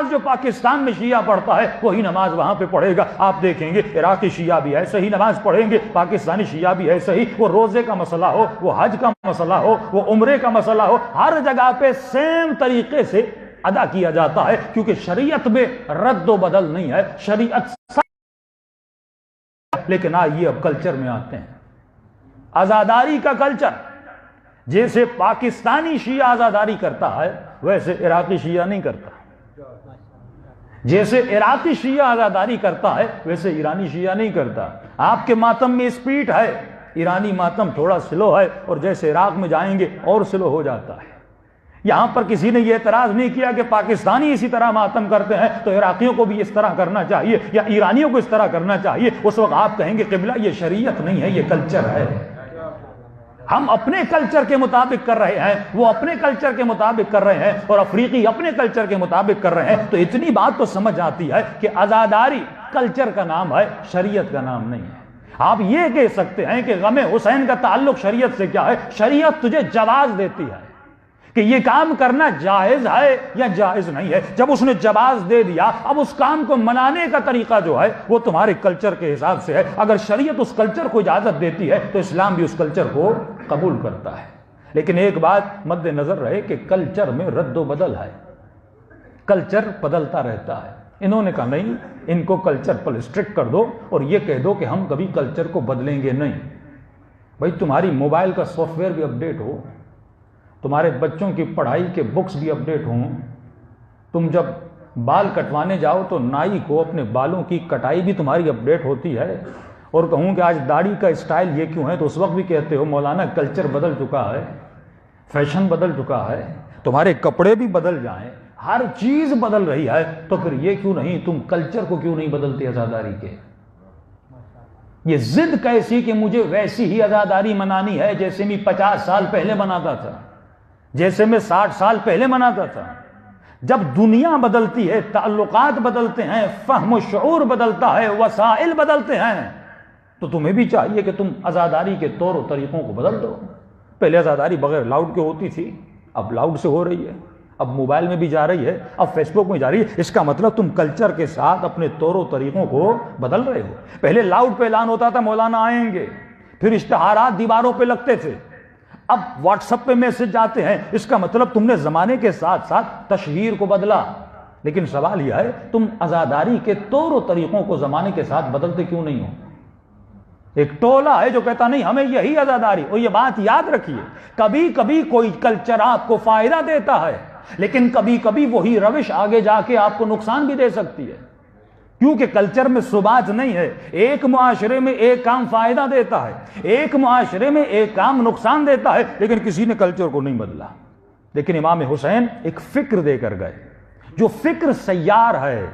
نماز جو پاکستان میں شیعہ پڑھتا ہے وہی نماز وہاں پہ پڑھے گا. آپ دیکھیں گے عراقی شیعہ بھی ایسے ہی نماز پڑھیں گے, پاکستانی شیعہ بھی ایسے ہی. وہ روزے کا مسئلہ ہو, وہ حج کا مسئلہ ہو, وہ عمرے کا مسئلہ ہو, ہر جگہ پہ سیم طریقے سے ادا کیا جاتا ہے, کیونکہ شریعت میں رد و بدل نہیں ہے, شریعت. لیکن آئیے اب کلچر میں آتے ہیں, عزاداری کا کلچر. جیسے پاکستانی شیعہ عزاداری کرتا ہے ویسے عراقی شیعہ نہیں کرتا. جیسے عراقی شیعہ عزاداری کرتا ہے ویسے ایرانی شیعہ نہیں کرتا. آپ کے ماتم میں اسپیڈ ہے, ایرانی ماتم تھوڑا سلو ہے, اور جیسے عراق میں جائیں گے اور سلو ہو جاتا ہے. یہاں پر کسی نے یہ اعتراض نہیں کیا کہ پاکستانی اسی طرح ماتم کرتے ہیں تو عراقیوں کو بھی اس طرح کرنا چاہیے یا ایرانیوں کو اس طرح کرنا چاہیے. اس وقت آپ کہیں گے قبلہ یہ شریعت نہیں ہے, یہ کلچر ہے. ہم اپنے کلچر کے مطابق کر رہے ہیں, وہ اپنے کلچر کے مطابق کر رہے ہیں, اور افریقی اپنے کلچر کے مطابق کر رہے ہیں. تو اتنی بات تو سمجھ آتی ہے کہ عزاداری کلچر کا نام ہے, شریعت کا نام نہیں ہے. آپ یہ کہہ سکتے ہیں کہ غم حسین کا تعلق شریعت سے کیا ہے؟ شریعت تجھے جواز دیتی ہے کہ یہ کام کرنا جائز ہے یا جائز نہیں ہے. جب اس نے جواز دے دیا, اب اس کام کو منانے کا طریقہ جو ہے وہ تمہارے کلچر کے حساب سے ہے. اگر شریعت اس کلچر کو اجازت دیتی ہے تو اسلام بھی اس کلچر کو قبول کرتا ہے. لیکن ایک بات مد نظر رہے کہ کلچر میں رد و بدل ہے, کلچر بدلتا رہتا ہے. انہوں نے کہا نہیں, ان کو کلچر پر اسٹرکٹ کر دو اور یہ کہہ دو کہ ہم کبھی کلچر کو بدلیں گے نہیں. بھائی تمہاری موبائل کا سافٹ ویئر بھی اپڈیٹ ہو, تمہارے بچوں کی پڑھائی کے بکس بھی اپڈیٹ ہوں. تم جب بال کٹوانے جاؤ تو نائی کو اپنے بالوں کی کٹائی بھی تمہاری اپڈیٹ ہوتی ہے. اور کہوں کہ آج داڑھی کا اسٹائل یہ کیوں ہے تو اس وقت بھی کہتے ہو مولانا کلچر بدل چکا ہے, فیشن بدل چکا ہے, تمہارے کپڑے بھی بدل جائیں, ہر چیز بدل رہی ہے. تو پھر یہ کیوں نہیں, تم کلچر کو کیوں نہیں بدلتے عزاداری کے؟ یہ ضد کیسی کہ مجھے ویسی ہی عزاداری منانی ہے جیسے میں 50 سال پہلے مناتا تھا, جیسے میں 60 سال پہلے مناتا تھا. جب دنیا بدلتی ہے, تعلقات بدلتے ہیں, فہم و شعور بدلتا ہے, وسائل بدلتے ہیں, تو تمہیں بھی چاہیے کہ تم عزاداری کے طور و طریقوں کو بدل دو. پہلے عزاداری بغیر لاؤڈ کے ہوتی تھی, اب لاؤڈ سے ہو رہی ہے, اب موبائل میں بھی جا رہی ہے, اب فیس بک میں جا رہی ہے. اس کا مطلب تم کلچر کے ساتھ اپنے طور و طریقوں کو بدل رہے ہو. پہلے لاؤڈ پہ اعلان ہوتا تھا مولانا آئیں گے, پھر اشتہارات دیواروں پہ لگتے تھے, اب واٹس ایپ پہ میسج جاتے ہیں. اس کا مطلب تم نے زمانے کے ساتھ ساتھ تشہیر کو بدلا. لیکن سوال یہ ہے تم عزاداری کے طور و طریقوں کو زمانے کے ساتھ بدلتے کیوں نہیں ہو؟ ایک ٹولہ ہے جو کہتا نہیں ہمیں یہی عزاداری. اور یہ بات یاد رکھیے, کبھی کبھی کوئی کلچر آپ کو فائدہ دیتا ہے, لیکن کبھی کبھی وہی روش آگے جا کے آپ کو نقصان بھی دے سکتی ہے, کیونکہ کلچر میں ثبات نہیں ہے. ایک معاشرے میں ایک کام فائدہ دیتا ہے, ایک معاشرے میں ایک کام نقصان دیتا ہے, لیکن کسی نے کلچر کو نہیں بدلا. لیکن امام حسین ایک فکر دے کر گئے, جو فکر سیار ہے,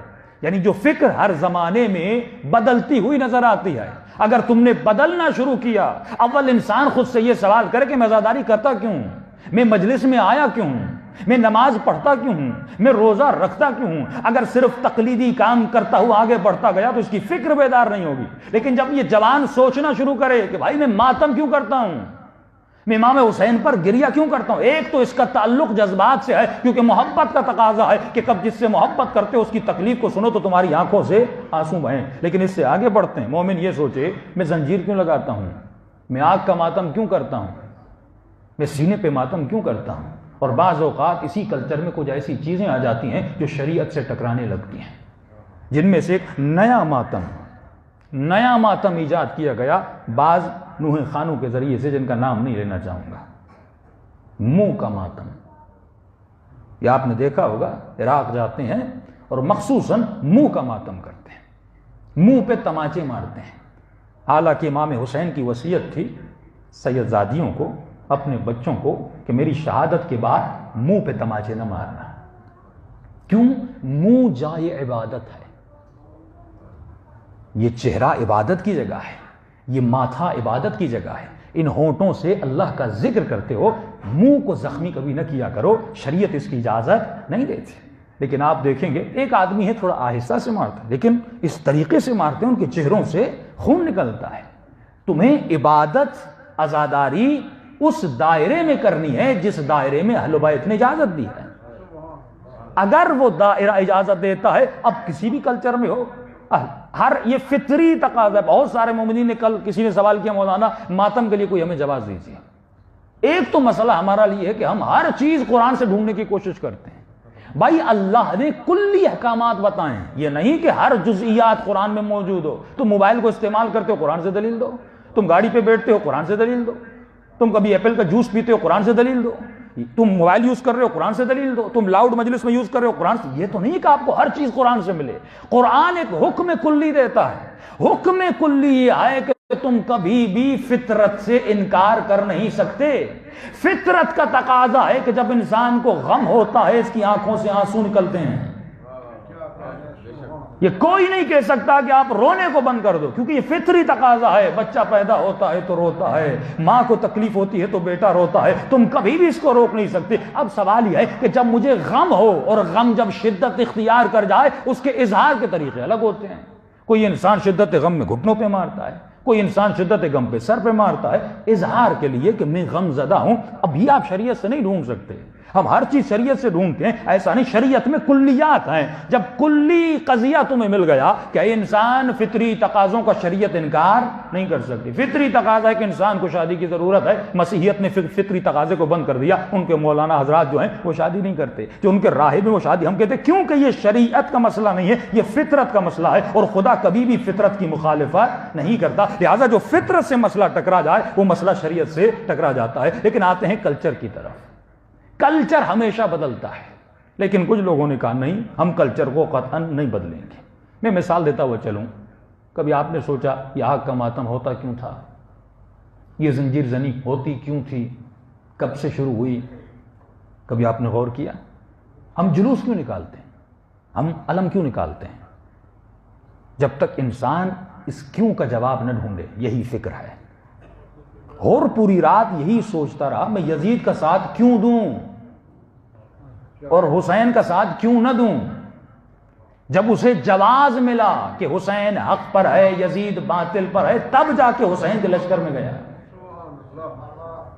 یعنی جو فکر ہر زمانے میں بدلتی ہوئی نظر آتی ہے. اگر تم نے بدلنا شروع کیا, اول انسان خود سے یہ سوال کرے کہ میں عزاداری کرتا کیوں ہوں, میں مجلس میں آیا کیوں ہوں, میں نماز پڑھتا کیوں ہوں, میں روزہ رکھتا کیوں ہوں. اگر صرف تقلیدی کام کرتا ہوا آگے بڑھتا گیا تو اس کی فکر بیدار نہیں ہوگی. لیکن جب یہ جوان سوچنا شروع کرے کہ بھائی میں ماتم کیوں کرتا ہوں, میں امام حسین پر گریہ کیوں کرتا ہوں, ایک تو اس کا تعلق جذبات سے ہے, کیونکہ محبت کا تقاضا ہے کہ کب جس سے محبت کرتے ہو اس کی تکلیف کو سنو تو تمہاری آنکھوں سے آنسو بہیں. لیکن اس سے آگے بڑھتے ہیں, مومن یہ سوچے میں زنجیر کیوں لگاتا ہوں, میں آگ کا ماتم کیوں کرتا ہوں, میں سینے پہ ماتم کیوں کرتا ہوں. اور بعض اوقات اسی کلچر میں کچھ ایسی چیزیں آ جاتی ہیں جو شریعت سے ٹکرانے لگتی ہیں, جن میں سے ایک نیا ماتم ایجاد کیا گیا بعض نوح خانوں کے ذریعے سے, جن کا نام نہیں لینا چاہوں گا. منہ کا ماتم. یہ آپ نے دیکھا ہوگا, عراق جاتے ہیں اور مخصوصاً منہ کا ماتم کرتے ہیں, منہ پہ تماچے مارتے ہیں. حالانکہ امام حسین کی وصیت تھی سید زادیوں کو, اپنے بچوں کو, کہ میری شہادت کے بعد منہ پہ تماچے نہ مارنا. کیوں؟ منہ جائے عبادت ہے, یہ چہرہ عبادت کی جگہ ہے, یہ ماتھا عبادت کی جگہ ہے. ان ہونٹوں سے اللہ کا ذکر کرتے ہو, منہ کو زخمی کبھی نہ کیا کرو, شریعت اس کی اجازت نہیں دیتی. لیکن آپ دیکھیں گے ایک آدمی ہے تھوڑا آہستہ سے مارتا ہے, لیکن اس طریقے سے مارتے ہیں ان کے چہروں سے خون نکلتا ہے. تمہیں عبادت عزاداری اس دائرے میں کرنی ہے جس دائرے میں اہل بیت نے اجازت دی ہے. اگر وہ دائرہ اجازت دیتا ہے، اب کسی بھی کلچر میں ہو، ہر یہ فطری تقاضا ہے۔ بہت سارے مومنین نے، کل کسی نے سوال کیا مولانا ماتم کے لیے کوئی ہمیں جواز دیجیے۔ ایک تو مسئلہ ہمارا لیے ہے کہ ہم ہر چیز قرآن سے ڈھونڈنے کی کوشش کرتے ہیں۔ بھائی اللہ نے کلی احکامات بتائیں، یہ نہیں کہ ہر جزئیات قرآن میں موجود ہو۔ تم موبائل کو استعمال کرتے ہو، قرآن سے دلیل دو۔ تم گاڑی پہ بیٹھتے ہو، قرآن سے دلیل دو۔ تم کبھی ایپل کا جوس پیتے ہو، قرآن سے دلیل دو۔ تم موبائل یوز کر رہے ہو، قرآن سے دلیل دو۔ تم لاؤڈ مجلس میں یوز کر رہے ہو، قرآن سے۔ یہ تو نہیں کہ آپ کو ہر چیز قرآن سے ملے۔ قرآن ایک حکم کلی دیتا ہے۔ حکم کلی یہ ہے کہ تم کبھی بھی فطرت سے انکار کر نہیں سکتے۔ فطرت کا تقاضا ہے کہ جب انسان کو غم ہوتا ہے اس کی آنکھوں سے آنسو نکلتے ہیں۔ یہ کوئی نہیں کہہ سکتا کہ آپ رونے کو بند کر دو، کیونکہ یہ فطری تقاضا ہے۔ بچہ پیدا ہوتا ہے تو روتا ہے، ماں کو تکلیف ہوتی ہے تو بیٹا روتا ہے، تم کبھی بھی اس کو روک نہیں سکتے۔ اب سوال یہ ہے کہ جب مجھے غم ہو، اور غم جب شدت اختیار کر جائے، اس کے اظہار کے طریقے الگ ہوتے ہیں۔ کوئی انسان شدت غم میں گھٹنوں پہ مارتا ہے، کوئی انسان شدت غم پہ سر پہ مارتا ہے، اظہار کے لیے کہ میں غم زدہ ہوں۔ اب یہ آپ شریعت سے نہیں ڈھونڈ سکتے۔ ہم ہر چیز شریعت سے ڈھونڈتے ہیں، ایسا نہیں۔ شریعت میں کلیات ہیں۔ جب کلی قضیہ تمہیں مل گیا کہ انسان فطری تقاضوں کا شریعت انکار نہیں کر سکتی۔ فطری تقاضا ہے کہ انسان کو شادی کی ضرورت ہے، مسیحیت نے فطری تقاضے کو بند کر دیا۔ ان کے مولانا حضرات جو ہیں وہ شادی نہیں کرتے، جو ان کے راہب ہیں وہ شادی ہم کہتے ہیں، کیونکہ یہ شریعت کا مسئلہ نہیں ہے، یہ فطرت کا مسئلہ ہے، اور خدا کبھی بھی فطرت کی مخالفت نہیں کرتا۔ لہٰذا جو فطرت سے مسئلہ ٹکرا جائے وہ مسئلہ شریعت سے ٹکرا جاتا ہے۔ لیکن آتے ہیں کلچر کی طرف۔ کلچر ہمیشہ بدلتا ہے، لیکن کچھ لوگوں نے کہا نہیں، ہم کلچر کو قطعاً نہیں بدلیں گے۔ میں مثال دیتا ہوا چلوں۔ کبھی آپ نے سوچا یہ آگ کا ماتم ہوتا کیوں تھا؟ یہ زنجیر زنی ہوتی کیوں تھی؟ کب سے شروع ہوئی؟ کبھی آپ نے غور کیا؟ ہم جلوس کیوں نکالتے ہیں؟ ہم علم کیوں نکالتے ہیں؟ جب تک انسان اس کیوں کا جواب نہ ڈھونڈے، یہی فکر ہے۔ اور پوری رات یہی سوچتا رہا، میں یزید کا ساتھ کیوں دوں اور حسین کا ساتھ کیوں نہ دوں؟ جب اسے جواز ملا کہ حسین حق پر ہے، یزید باطل پر ہے، تب جا کے حسین کے لشکر میں گیا۔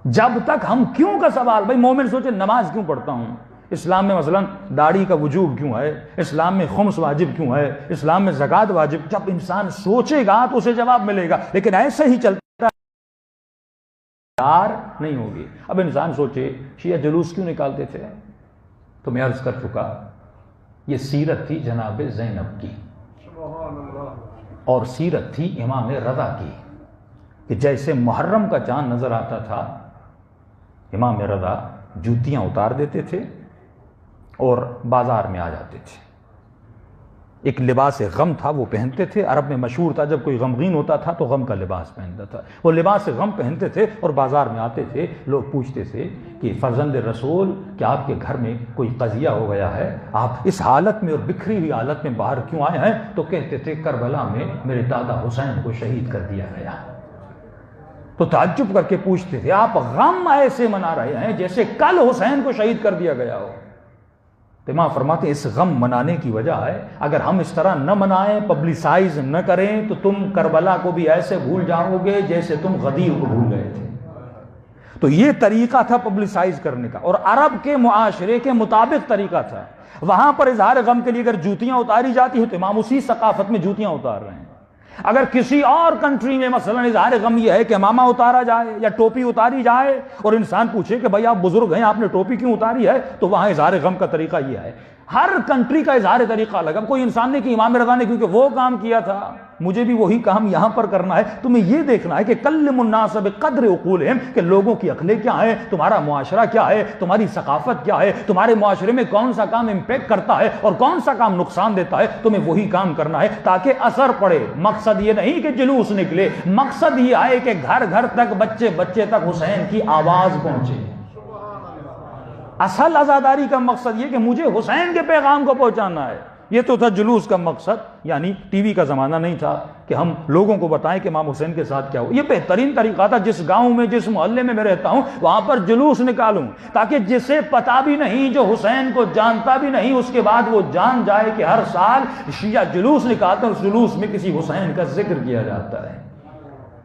جب تک ہم کیوں کا سوال، بھائی مومن سوچے نماز کیوں پڑھتا ہوں، اسلام میں مثلا داڑھی کا وجوب کیوں ہے، اسلام میں خمس واجب کیوں ہے، اسلام میں زکوٰۃ واجب، جب انسان سوچے گا تو اسے جواب ملے گا۔ لیکن ایسے ہی چلتا نہیں ہوگی۔ اب انسان سوچے شیعہ جلوس کیوں نکالتے تھے، تو میں عرض کر چکا یہ سیرت تھی جناب زینب کی، اور سیرت تھی امام رضا کی، کہ جیسے محرم کا چاند نظر آتا تھا، امام رضا جوتیاں اتار دیتے تھے اور بازار میں آ جاتے تھے۔ ایک لباس غم تھا وہ پہنتے تھے، عرب میں مشہور تھا، جب کوئی غمگین ہوتا تھا تو غم کا لباس پہنتا تھا، وہ لباس غم پہنتے تھے اور بازار میں آتے تھے۔ لوگ پوچھتے تھے کہ فرزند رسول کیا آپ کے گھر میں کوئی قضیہ ہو گیا ہے، آپ اس حالت میں اور بکھری ہوئی حالت میں باہر کیوں آئے ہیں؟ تو کہتے تھے کربلا میں میرے دادا حسین کو شہید کر دیا گیا۔ تو تعجب کر کے پوچھتے تھے آپ غم ایسے منا رہے ہیں جیسے کل حسین کو شہید کر دیا گیا ہو؟ تو امام فرماتے ہیں اس غم منانے کی وجہ ہے، اگر ہم اس طرح نہ منائیں، پبلسائز نہ کریں، تو تم کربلا کو بھی ایسے بھول جاؤ گے جیسے تم غدیر کو بھول گئے تھے۔ تو یہ طریقہ تھا پبلسائز کرنے کا، اور عرب کے معاشرے کے مطابق طریقہ تھا۔ وہاں پر اظہار غم کے لیے اگر جوتیاں اتاری جاتی ہیں تو امام اسی ثقافت میں جوتیاں اتار رہے ہیں۔ اگر کسی اور کنٹری میں مثلا اظہار غم یہ ہے کہ امامہ اتارا جائے یا ٹوپی اتاری جائے، اور انسان پوچھے کہ بھائی آپ بزرگ ہیں، آپ نے ٹوپی کیوں اتاری ہے، تو وہاں اظہار غم کا طریقہ یہ ہے۔ ہر کنٹری کا اظہار طریقہ الگ۔ اب کوئی انسان نے کہ امام رضا نے کیونکہ وہ کام کیا تھا، مجھے بھی وہی کام یہاں پر کرنا ہے۔ تمہیں یہ دیکھنا ہے کہ کلم الناس بقدر عقولہم، کہ لوگوں کی عقلیں کیا ہیں، تمہارا معاشرہ کیا ہے، تمہاری ثقافت کیا ہے، تمہارے معاشرے میں کون سا کام امپیکٹ کرتا ہے اور کون سا کام نقصان دیتا ہے، تمہیں وہی کام کرنا ہے تاکہ اثر پڑے۔ مقصد یہ نہیں کہ جلوس نکلے، مقصد یہ ہے کہ گھر گھر تک، بچے بچے تک حسین کی آواز پہنچے۔ اصل عزاداری کا مقصد یہ کہ مجھے حسین کے پیغام کو پہنچانا ہے۔ یہ تو تھا جلوس کا مقصد، یعنی ٹی وی کا زمانہ نہیں تھا کہ ہم لوگوں کو بتائیں کہ امام حسین کے ساتھ کیا ہو۔ یہ بہترین طریقہ تھا، جس گاؤں میں جس محلے میں رہتا ہوں وہاں پر جلوس نکالوں، تاکہ جسے پتا بھی نہیں، جو حسین کو جانتا بھی نہیں، اس کے بعد وہ جان جائے کہ ہر سال شیعہ جلوس نکالتے ہیں، اس جلوس میں کسی حسین کا ذکر کیا جاتا ہے۔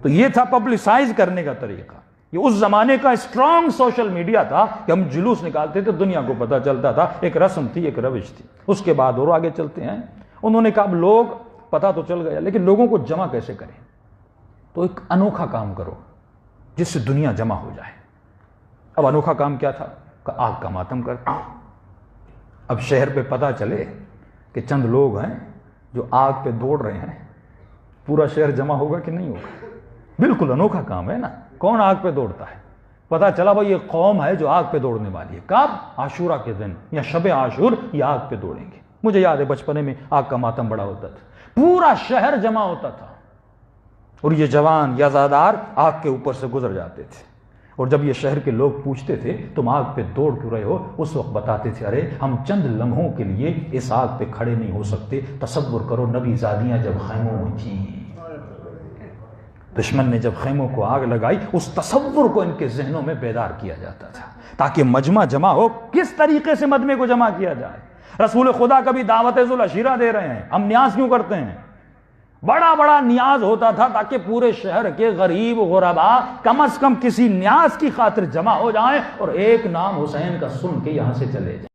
تو یہ تھا پبلسائز کرنے کا طریقہ۔ یہ اس زمانے کا اسٹرانگ سوشل میڈیا تھا کہ ہم جلوس نکالتے تھے، دنیا کو پتہ چلتا تھا، ایک رسم تھی، ایک روش تھی۔ اس کے بعد اور آگے چلتے ہیں، انہوں نے کہا اب لوگ پتہ تو چل گیا لیکن لوگوں کو جمع کیسے کریں؟ تو ایک انوکھا کام کرو جس سے دنیا جمع ہو جائے۔ اب انوکھا کام کیا تھا؟ کہ آگ کا ماتم کرتے۔ اب شہر پہ پتہ چلے کہ چند لوگ ہیں جو آگ پہ دوڑ رہے ہیں، پورا شہر جمع ہوگا کہ نہیں ہوگا؟ بالکل انوکھا کام ہے نا، کون آگ پہ دوڑتا ہے؟ پتہ چلا بھائی یہ قوم ہے جو آگ پہ دوڑنے والی ہے۔ کب؟ عاشورہ کے دن یا شب عاشور یہ آگ پہ دوڑیں گے۔ مجھے یاد ہے بچپنے میں آگ کا ماتم بڑا ہوتا تھا، پورا شہر جمع ہوتا تھا اور یہ جوان یا زادار آگ کے اوپر سے گزر جاتے تھے، اور جب یہ شہر کے لوگ پوچھتے تھے تم آگ پہ دوڑ کیوں رہے ہو، اس وقت بتاتے تھے ارے ہم چند لمحوں کے لیے اس آگ پہ کھڑے نہیں ہو سکتے۔ تصور کرو نبی زادیاں جب خیموں میں تھیں، دشمن نے جب خیموں کو آگ لگائی، اس تصور کو ان کے ذہنوں میں بیدار کیا جاتا تھا تاکہ مجمع جمع ہو۔ کس طریقے سے مجمع کو جمع کیا جائے؟ رسول خدا کبھی دعوت ذوالعشیرہ دے رہے ہیں، ہم نیاز کیوں کرتے ہیں؟ بڑا بڑا نیاز ہوتا تھا تاکہ پورے شہر کے غریب غربا کم از کم کسی نیاز کی خاطر جمع ہو جائیں اور ایک نام حسین کا سن کے یہاں سے چلے جائیں۔